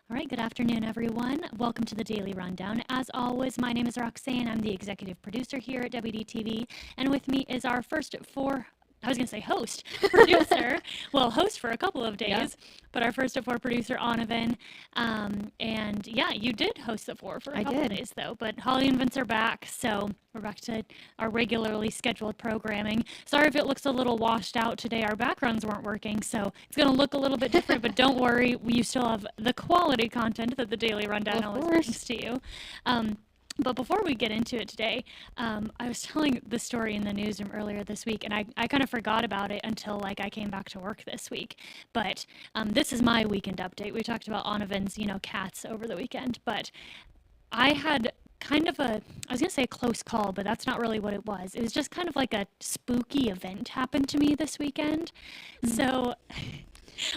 All right, good afternoon, everyone. Welcome to the Daily Rundown. As always, my name is Roxanne. I'm the executive producer here at WDTV, and with me is our host, producer. Well, host for a couple of days, but our first at four producer, Onavan. And yeah, you did host the four for a couple of days, though. But Holly and Vince are back, so we're back to our regularly scheduled programming. Sorry if it looks a little washed out today. Our backgrounds weren't working, so it's going to look a little bit different, but don't worry. You still have the quality content that the Daily Rundown always brings to you. But before we get into it today, I was telling the story in the newsroom earlier this week, and I kind of forgot about it until I came back to work this week. But this is my weekend update. We talked about Onavan's, cats over the weekend, but I had kind of I was going to say a close call, but that's not really what it was. It was just kind of like a spooky event happened to me this weekend. So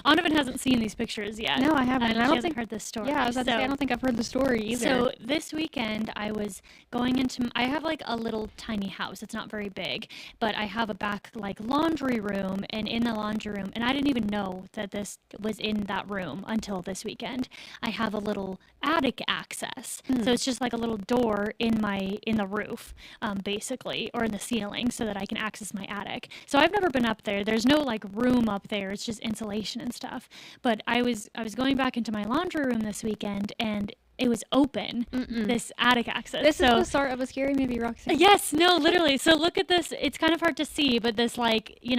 Onavan hasn't seen these pictures yet. No, I haven't. I don't think heard this story. Yeah, I was about to say, I don't think I've heard the story either. So this weekend, I was going I have a little tiny house. It's not very big, but I have a back laundry room, and in the laundry room, and I didn't even know that this was in that room until this weekend. I have a little attic access. So it's just like a little door in the roof, basically, or in the ceiling, so that I can access my attic. So I've never been up there. There's no room up there. It's just insulation and stuff. But I was going back into my laundry room this weekend, and it was open, this attic access. This is the start of a scary movie, Roxanne. Yes, no, literally. So look at this. It's kind of hard to see, but this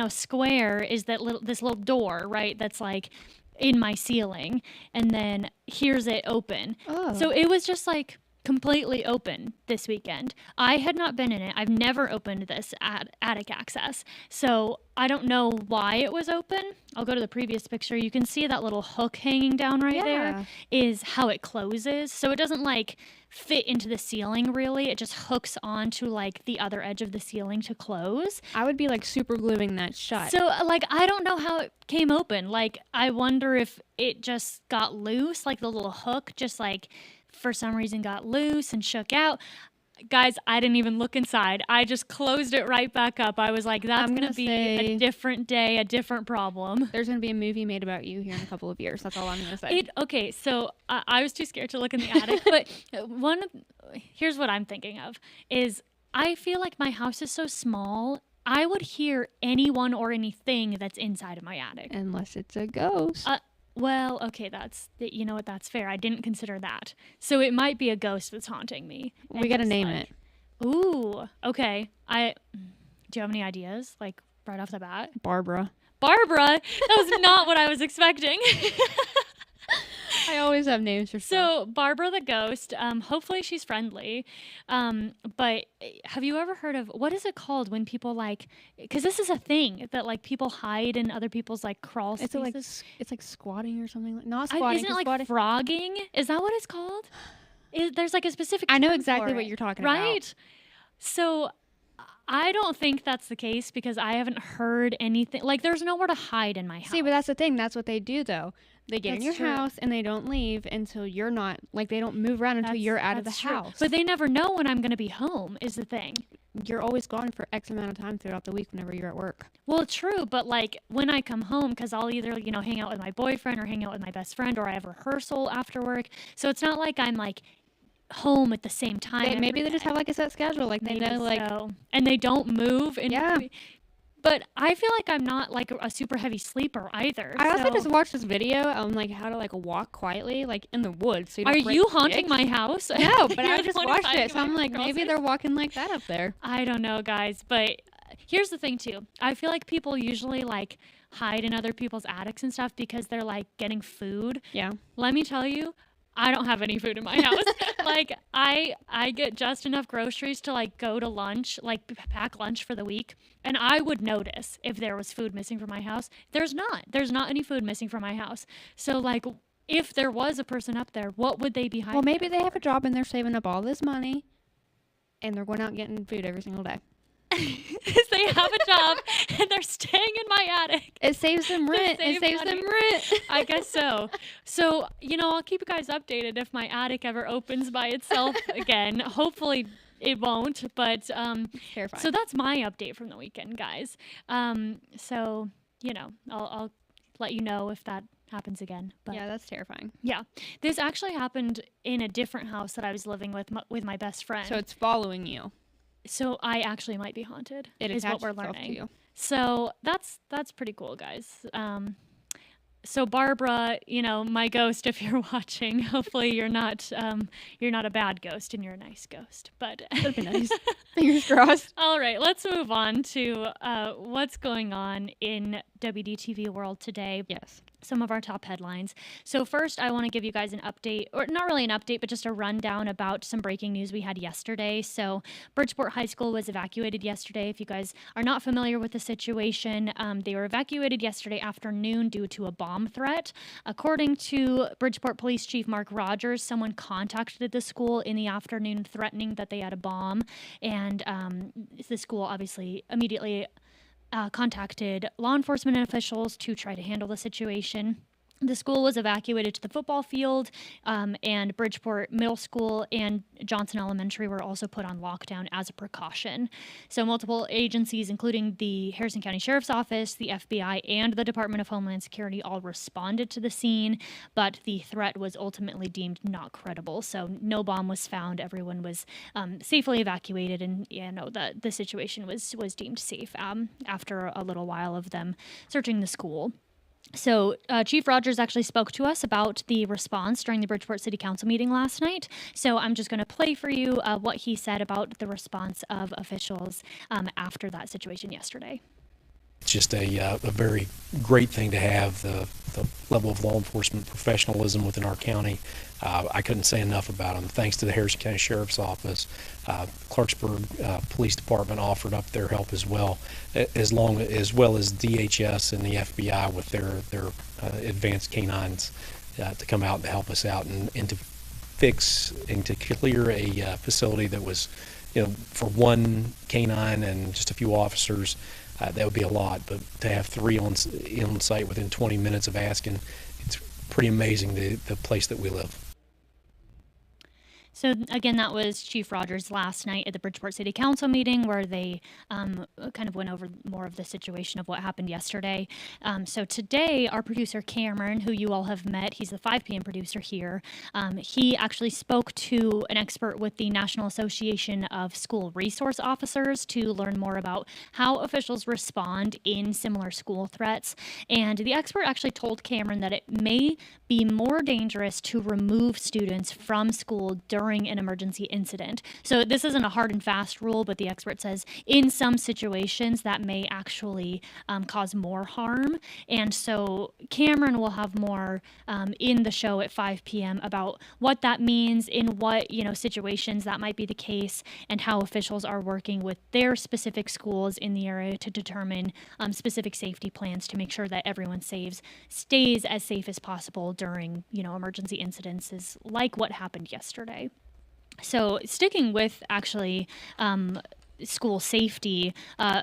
square is this little door, right? That's in my ceiling, and then here's it open. Oh. So it was just completely open this weekend. I had not been in it. I've never opened this attic access. So I don't know why it was open. I'll go to the previous picture. You can see that little hook hanging down right there is how it closes. So it doesn't fit into the ceiling really. It just hooks onto the other edge of the ceiling to close. I would be super gluing that shut. So I don't know how it came open. I wonder if it just got loose, the little hook just for some reason got loose and shook out. Guys, I didn't even look inside. I just closed it right back up. I was like, that's going to be a different day, a different problem. There's going to be a movie made about you here in a couple of years. That's all I'm going to say. Okay, so I was too scared to look in the attic, but here's what I'm thinking of is I feel like my house is so small, I would hear anyone or anything that's inside of my attic. Unless it's a ghost. Well, okay, that's fair. I didn't consider that. So it might be a ghost that's haunting me. We got to name it. Ooh, okay. Do you have any ideas, right off the bat? Barbara. Barbara? That was not what I was expecting. I always have names for stuff. So Barbara the ghost, hopefully she's friendly. But have you ever heard of, what is it called when people because this is a thing that people hide in other people's crawl spaces? It's like squatting or something. Not squatting. Isn't it frogging? Is that what it's called? There's a specific I know term exactly for what it, you're talking right? about. So I don't think that's the case because I haven't heard anything. There's nowhere to hide in my house. See, but that's the thing. That's what they do, though. They get in your true. house and they don't leave until you're not, they don't move around until you're out of the true. house. But they never know when I'm going to be home is the thing. You're always gone for X amount of time throughout the week whenever you're at work. Well, true, but when I come home, because I'll either, hang out with my boyfriend or hang out with my best friend or I have rehearsal after work. So it's not like I'm home at the same time. Maybe they just have a set schedule. They know so. And they don't move. Yeah. But I feel like I'm not a super heavy sleeper either. I also just watched this video on how to walk quietly in the woods. So Are you haunting my house? No, but I just watched it, so I'm maybe they're walking like that up there. I don't know, guys, but here's the thing too. I feel like people usually hide in other people's attics and stuff because they're getting food. Yeah. Let me tell you, I don't have any food in my house. I get just enough groceries to go to lunch, pack lunch for the week. And I would notice if there was food missing from my house. There's not any food missing from my house. So if there was a person up there, what would they be hiding? Well, maybe they have a job and they're saving up all this money and they're going out getting food every single day. They have a job and they're staying in my attic. It saves them rent. I guess so. So, I'll keep you guys updated if my attic ever opens by itself again. Hopefully it won't, but Terrifying. So that's my update from the weekend, guys. So, I'll let you know if that happens again. But Yeah, that's terrifying. yeah, this actually happened in a different house that I was living with my best friend. So it's following you. So I actually might be haunted. It is what attached we're itself learning. to you. So that's pretty cool, guys. So Barbara, my ghost, if you're watching, hopefully you're not a bad ghost and you're a nice ghost. But That'd be nice. Fingers crossed. all right, let's move on to what's going on in WDTV world today. Yes. Some of our top headlines. So first, I want to give you guys an update, or not really an update, but just a rundown about some breaking news we had yesterday. So Bridgeport High School was evacuated yesterday. If you guys are not familiar with the situation, they were evacuated yesterday afternoon due to a bomb threat. According to Bridgeport Police Chief Mark Rogers, someone contacted the school in the afternoon threatening that they had a bomb, and the school obviously immediately contacted law enforcement officials to try to handle the situation. The school was evacuated to the football field, and Bridgeport Middle School and Johnson Elementary were also put on lockdown as a precaution. So multiple agencies, including the Harrison County Sheriff's Office, the FBI, and the Department of Homeland Security all responded to the scene, but the threat was ultimately deemed not credible. So no bomb was found. Everyone was safely evacuated, and the situation was deemed safe after a little while of them searching the school. So Chief Rogers actually spoke to us about the response during the Bridgeport City Council meeting last night. So I'm just going to play for you what he said about the response of officials after that situation yesterday. It's just a very great thing to have, the level of law enforcement professionalism within our county. I couldn't say enough about them. Thanks to the Harrison County Sheriff's Office, Clarksburg Police Department offered up their help as well, as well as DHS and the FBI with their advanced canines to come out and help us out and to fix and to clear a facility that was, for one canine and just a few officers. That would be a lot, but to have 3 on site within 20 minutes of asking, it's pretty amazing the place that we live. So again, that was Chief Rogers last night at the Bridgeport City Council meeting where they kind of went over more of the situation of what happened yesterday. So today, our producer Cameron, who you all have met, he's the 5 p.m. producer here, he actually spoke to an expert with the National Association of School Resource Officers to learn more about how officials respond in similar school threats. And the expert actually told Cameron that it may be more dangerous to remove students from school during an emergency incident. So this isn't a hard and fast rule, but the expert says in some situations that may actually cause more harm. And so Cameron will have more in the show at 5 p.m. about what that means, in what situations that might be the case, and how officials are working with their specific schools in the area to determine specific safety plans to make sure that everyone stays as safe as possible during emergency incidences like what happened yesterday. So sticking with actually school safety,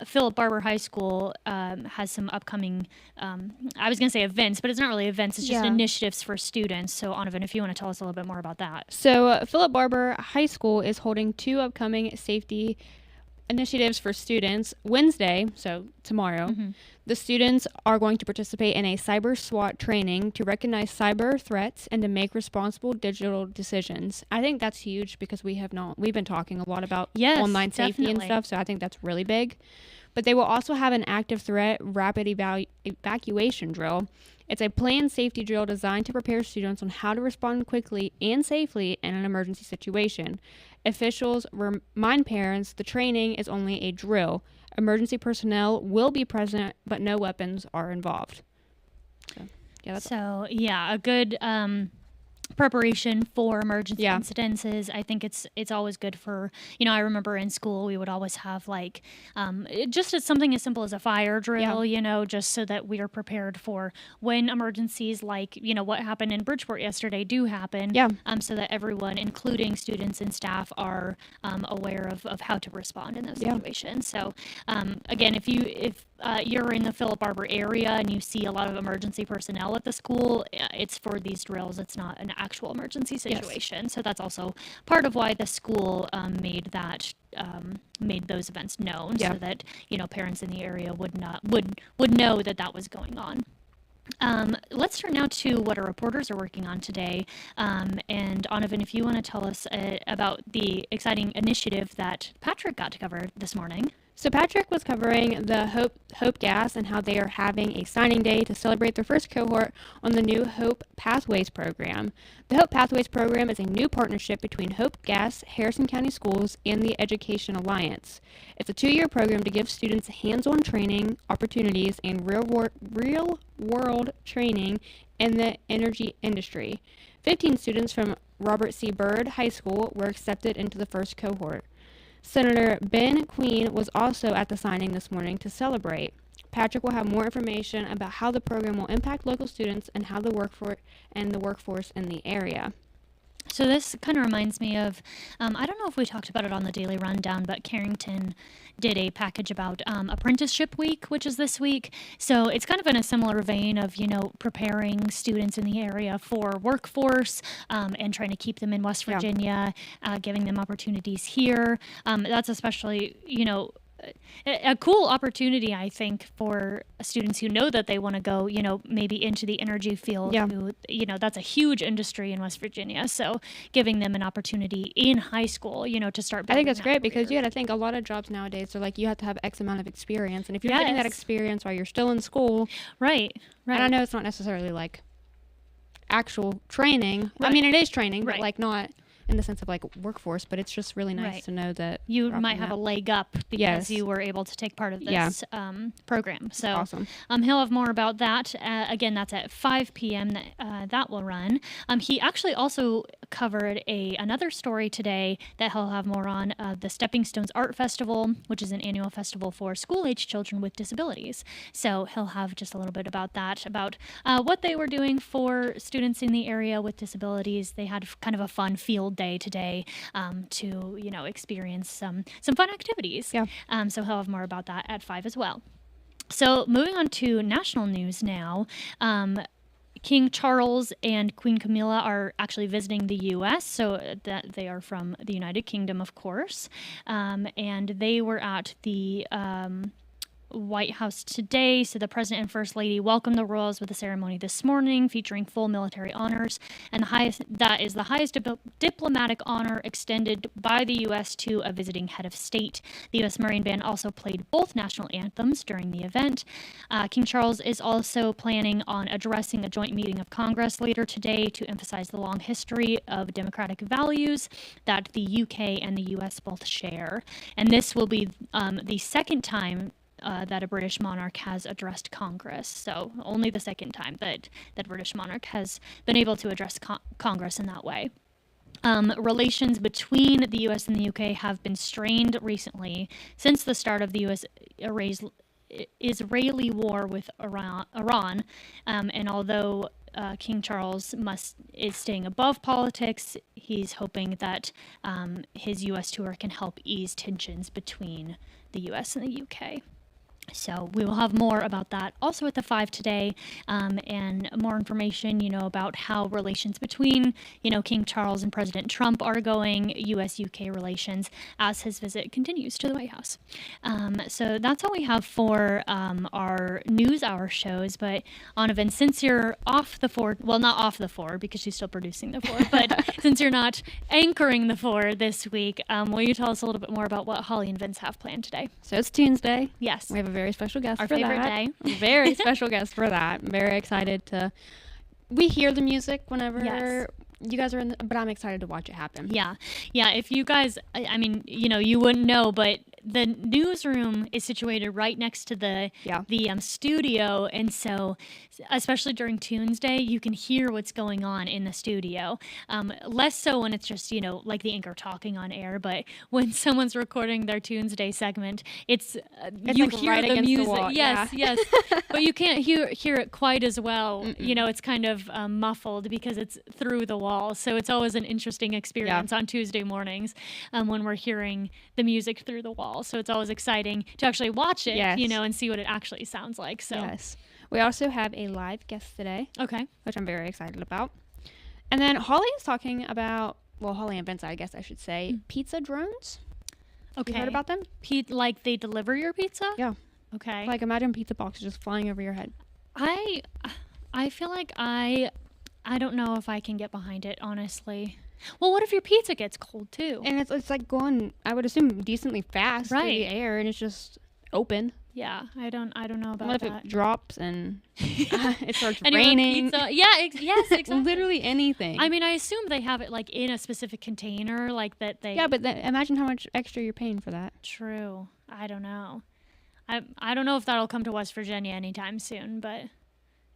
Philip Barber High School has some upcoming, I was going to say events, but it's not really events, it's just initiatives for students. So Anavan, if you want to tell us a little bit more about that. So Philip Barber High School is holding 2 upcoming safety initiatives for students. Wednesday, so tomorrow, the students are going to participate in a cyber SWAT training to recognize cyber threats and to make responsible digital decisions. I think that's huge because we've been talking a lot about online safety and stuff, so I think that's really big. But they will also have an active threat rapid evacuation drill. It's a planned safety drill designed to prepare students on how to respond quickly and safely in an emergency situation. Officials remind parents the training is only a drill. Emergency personnel will be present, but no weapons are involved. A good preparation for emergency incidences. I think it's always good for, I remember in school we would always have like just something as simple as a fire drill, just so that we are prepared for when emergencies like, what happened in Bridgeport yesterday do happen. So that everyone, including students and staff, are aware of how to respond in those situations. So again, if you're in the Philip Barber area and you see a lot of emergency personnel at the school, it's for these drills. It's not an actual emergency situation. Yes. So that's also part of why the school made those events known, so that parents in the area would know that was going on. Let's turn now to what our reporters are working on today. And Donovan, if you want to tell us about the exciting initiative that Patrick got to cover this morning. So Patrick was covering the Hope Gas and how they are having a signing day to celebrate their first cohort on the new Hope Pathways program. The Hope Pathways program is a new partnership between Hope Gas, Harrison County Schools, and the Education Alliance. It's a 2-year program to give students hands-on training, opportunities, and real-world training in the energy industry. 15 students from Robert C. Byrd High School were accepted into the first cohort. Senator Ben Queen was also at the signing this morning to celebrate. Patrick will have more information about how the program will impact local students and how the workforce in the area. So this kind of reminds me of, I don't know if we talked about it on the Daily Rundown, but Carrington did a package about Apprenticeship Week, which is this week. So it's kind of in a similar vein of, preparing students in the area for workforce and trying to keep them in West Virginia, giving them opportunities here. That's especially, a cool opportunity, I think, for students who know that they want to go, maybe into the energy field. Yeah. Who, that's a huge industry in West Virginia. So giving them an opportunity in high school, to start. I think that's great career. because you got to think a lot of jobs nowadays are like you have to have X amount of experience, and if you're getting that experience while you're still in school, right. And I know it's not necessarily like actual training. Right. I mean, it is training, Right. but like not in the sense of like workforce, but it's just really nice Right. to know that You might have a leg up because Yes. you were able to take part of Yeah. this program. So awesome. he'll have more about that. Again, that's at 5 p.m. That will run. He actually also covered another story today that he'll have more on, the Stepping Stones Art Festival, which is an annual festival for school-age children with disabilities. So he'll have just a little bit about that, about what they were doing for students in the area with disabilities. They had kind of a fun field day today to experience some fun activities. Yeah. So he'll have more about that at 5 as well. So moving on to national news now. King Charles and Queen Camilla are actually visiting the U.S., so that they are from the United Kingdom, of course, and they were at the White House today. So the President and First Lady welcomed the royals with a ceremony this morning featuring full military honors, and that is the highest diplomatic honor extended by the U.S. to a visiting head of state. The U.S. Marine Band also played both national anthems during the event. King Charles is also planning on addressing a joint meeting of Congress later today to emphasize the long history of democratic values that the UK and the US both share. And this will be the second time that a British monarch has addressed Congress. So only the second time that a British monarch has been able to address Congress in that way. Relations between the U.S. and the UK have been strained recently since the start of the U.S.-Israeli war with Iran. And although King Charles is staying above politics, he's hoping that his U.S. tour can help ease tensions between the U.S. and the UK. So we will have more about that also at the 5 today, and more information, about how relations between, King Charles and President Trump are going, U.S.-UK relations, as his visit continues to the White House. So that's all we have for our news hour shows. But Donovan, since you're off the 4, well, not off the 4 because she's still producing the 4, but since you're not anchoring the 4 this week, will you tell us a little bit more about what Holly and Vince have planned today? So it's Tuesday. Yes. We have a very special guest Our for favorite that. day. Very special guest for that. I'm very excited to. We hear the music whenever you guys are in, but I'm excited to watch it happen. Yeah. If you guys, I mean, you wouldn't know, but the newsroom is situated right next to the studio, and so especially during Tunes Day, you can hear what's going on in the studio. Less so when it's just like the anchor talking on air, but when someone's recording their Tunes Day segment, it's you like hear right the against the music. wall, Yes, yes, but you can't hear it quite as well. Mm-mm. It's kind of muffled because it's through the wall. So it's always an interesting experience on Tuesday mornings when we're hearing the music through the wall. So it's always exciting to actually watch it, and see what it actually sounds like. So yes. We also have a live guest today. Okay. Which I'm very excited about. And then Holly is talking about, Holly and Vince, I guess I should say, pizza drones. Okay. You heard about them? Like they deliver your pizza? Yeah. Okay. Like imagine pizza boxes just flying over your head. I feel like I don't know if I can get behind it, honestly. Well, what if your pizza gets cold too? And it's like going, I would assume, decently fast through the Right. air, and it's just open. Yeah, I don't know about What if that. it drops and it starts And you want raining? pizza? Yeah, yes, exactly. Literally anything. I mean, I assume they have it like in a specific container, like that they. yeah, but then imagine how much extra you're paying for that. True. I don't know. I don't know if that'll come to West Virginia anytime soon, but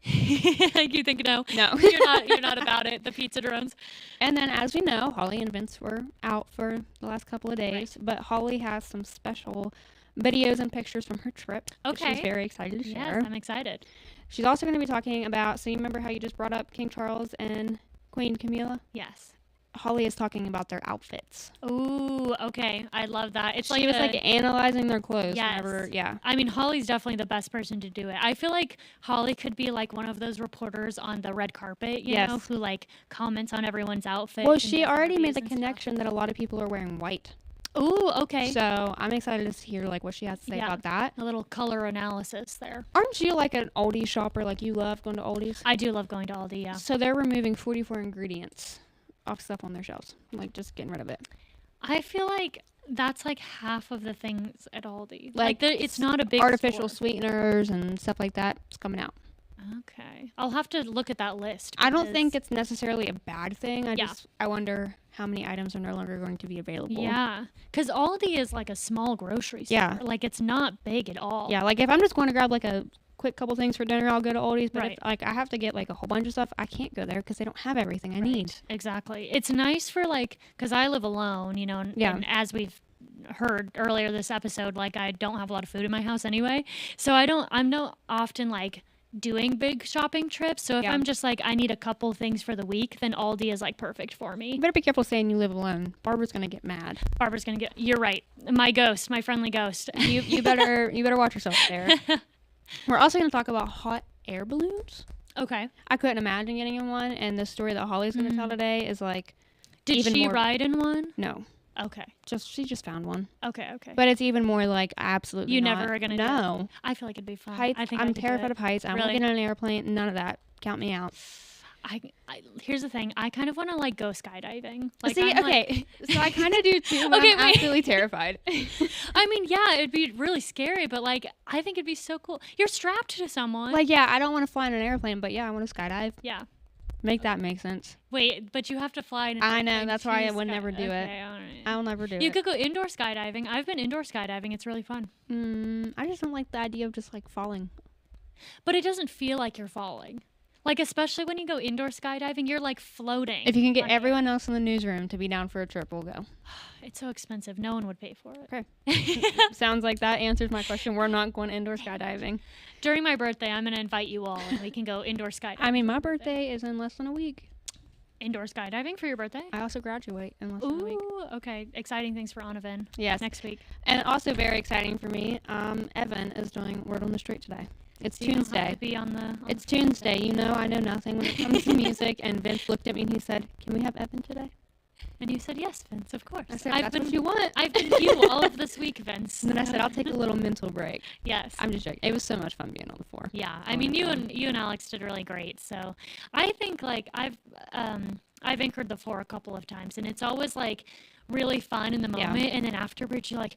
you think no? No. You're not about it. The pizza drones. And then, as we know, Holly and Vince were out for the last couple of days, but Holly has some special videos and pictures from her trip that she's Okay. very excited to share. Yes, I'm excited. She's also going to be talking about, so you remember how you just brought up King Charles and Queen Camilla? Yes. Holly is talking about their outfits. Ooh, okay. I love that. It's She was like analyzing their clothes Yes. whenever, yeah. I mean, Holly's definitely the best person to do it. I feel like Holly could be like one of those reporters on the red carpet, you Yes. know, who like comments on everyone's outfit. Well, and she does already made interviews the and stuff. connection that a lot of people are wearing white. Ooh, okay. So I'm excited to hear like what she has to say Yeah. about that. A little color analysis there. Aren't you like an oldie shopper? Like you love going to oldies? I do love going to Aldi, yeah. So they're removing 44 ingredients off stuff on their shelves, like just getting rid of it. I feel like that's like half of the things at Aldi. Like, It's not a big Artificial store. sweeteners and stuff like that is coming out. Okay. I'll have to look at that list. I don't because- think it's necessarily a bad thing. Yeah. I wonder how many items are no longer going to be available. Yeah. Because Aldi is like a small grocery store. Yeah. Like it's not big at all. Yeah, like if I'm just going to grab like a quick couple things for dinner, I'll go to Aldi's. But Right. if like I have to get like a whole bunch of stuff, I can't go there because they don't have everything I need. Right, exactly. It's nice for like, because I live alone, you know, and as we've heard earlier this episode, like I don't have a lot of food in my house anyway. So I'm not often like doing big shopping trips. So if Yeah. I'm just like, I need a couple things for the week, then Aldi is like perfect for me. You better be careful saying you live alone. Barbara's gonna get mad. Barbara's going to get, you're right. My ghost, my friendly ghost. You better watch yourself there. We're also gonna talk about hot air balloons. Okay. I couldn't imagine getting in one, and the story that Holly's gonna tell today is like Did even she more. ride in one? No, Okay. she just found one, Okay. but it's even more like absolutely You not. never are gonna do it. No I feel like it'd be fun. heights. I think I I'm could do terrified it. of heights. I won't Really? get on an airplane. None of that. Count me out. I here's the thing. I kind of want to like go skydiving. Like, See, I'm, like- okay, so I kind of do too. But Okay, I'm wait. absolutely terrified. I mean, yeah, it'd be really scary, but like, I think it'd be so cool. You're strapped to someone. Like, yeah, I don't want to fly in an airplane, but yeah, I want to skydive. yeah. Make that make sense. Wait, but you have to fly. In an I know, airplane that's why I to would never do it. Okay, all right. I'll never do You it. could go indoor skydiving. I've been indoor skydiving. It's really fun, I just don't like the idea of just like falling. but it doesn't feel like you're falling. Like especially when you go indoor skydiving, you're like floating. If you can get on- everyone else in the newsroom to be down for a trip, we'll go. It's so expensive. No one would pay for it. Okay. Sounds like that answers my question. We're not going indoor skydiving. During my birthday, I'm gonna invite you all, and we can go indoor skydiving. I mean, my birthday is in less than a week. Indoor skydiving for your birthday? I also graduate in less than a week. Ooh, okay. Exciting things for Anavan. Yes. Next week. And also very exciting for me, Evan is doing Word on the Street today. It's You don't have Tuesday. to be on the. It's Tuesday. You know I know nothing when it comes to music. And Vince looked at me and he said, "Can we have Evan today?" And you said yes, Vince. Of course. I said, I've "That's been what you want." I've been you all of this week, Vince. And then I said, "I'll take a little mental break." Yes. I'm just joking. It was so much fun being on the floor. Yeah. Oh I mean, my you God. and Alex did really great. So, I think like I've anchored the floor a couple of times, and it's always like really fun in the Yeah. moment, and then afterwards you're like,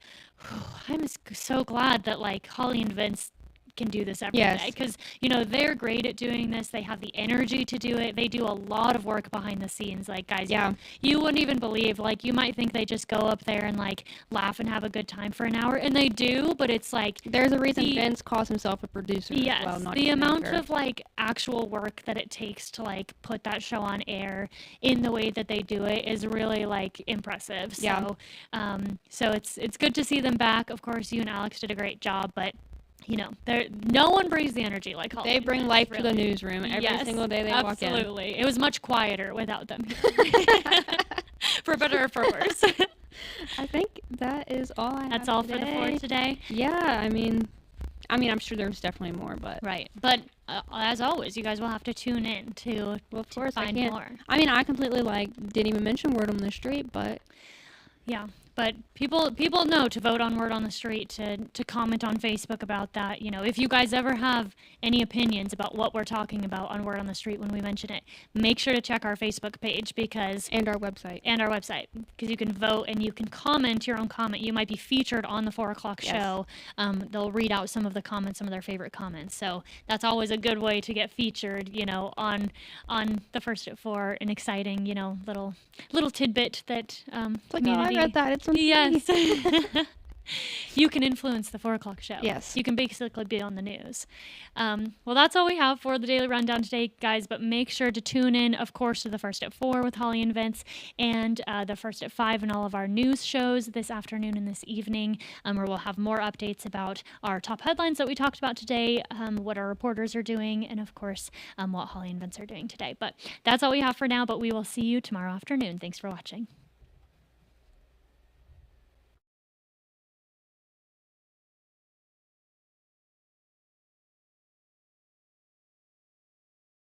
I'm so glad that like Holly and Vince can do this every day Yes. because you know they're great at doing this. They have the energy to do it. They do a lot of work behind the scenes. Like guys, Yeah. you wouldn't even believe. Like you might think they just go up there and like laugh and have a good time for an hour, and they do. But it's like There's a reason The- Vince calls himself a producer yes, as well, not the just an amount anchor. of like actual work that it takes to like put that show on air in the way that they do it is really like impressive. Yeah. So it's good to see them back. Of course, you and Alex did a great job, but you know, no one brings the energy like Holly. They and bring Vince, life to the really. newsroom every Yes, single day they walk in. Absolutely. It was much quieter without them. For better or for worse. I think that is all I have That's all for the floor today. today. Yeah, I mean, I'm sure there's definitely more, but Right. But as always, you guys will have to tune in to well, of course I find can't. more. I mean, I completely didn't even mention Word on the Street, but Yeah. But people know to vote on Word on the Street, to comment on Facebook about that. You know, if you guys ever have any opinions about what we're talking about on Word on the Street when we mention it, make sure to check our Facebook page And our website. because you can vote and you can comment your own comment. You might be featured on the 4 o'clock Yes. show. They'll read out some of the comments, some of their favorite comments. So that's always a good way to get featured, you know, on the First at 4, an exciting, you know, little tidbit that It's like, oh, I community. read that. It's on TV. Yes. You can influence the 4 o'clock show. Yes. You can basically be on the news. Well, that's all we have for the Daily Rundown today, guys. But make sure to tune in, of course, to the First at 4 with Holly and Vince, and the First at 5 and all of our news shows this afternoon and this evening, where we'll have more updates about our top headlines that we talked about today, what our reporters are doing, and, of course, what Holly and Vince are doing today. But that's all we have for now, but we will see you tomorrow afternoon. Thanks for watching.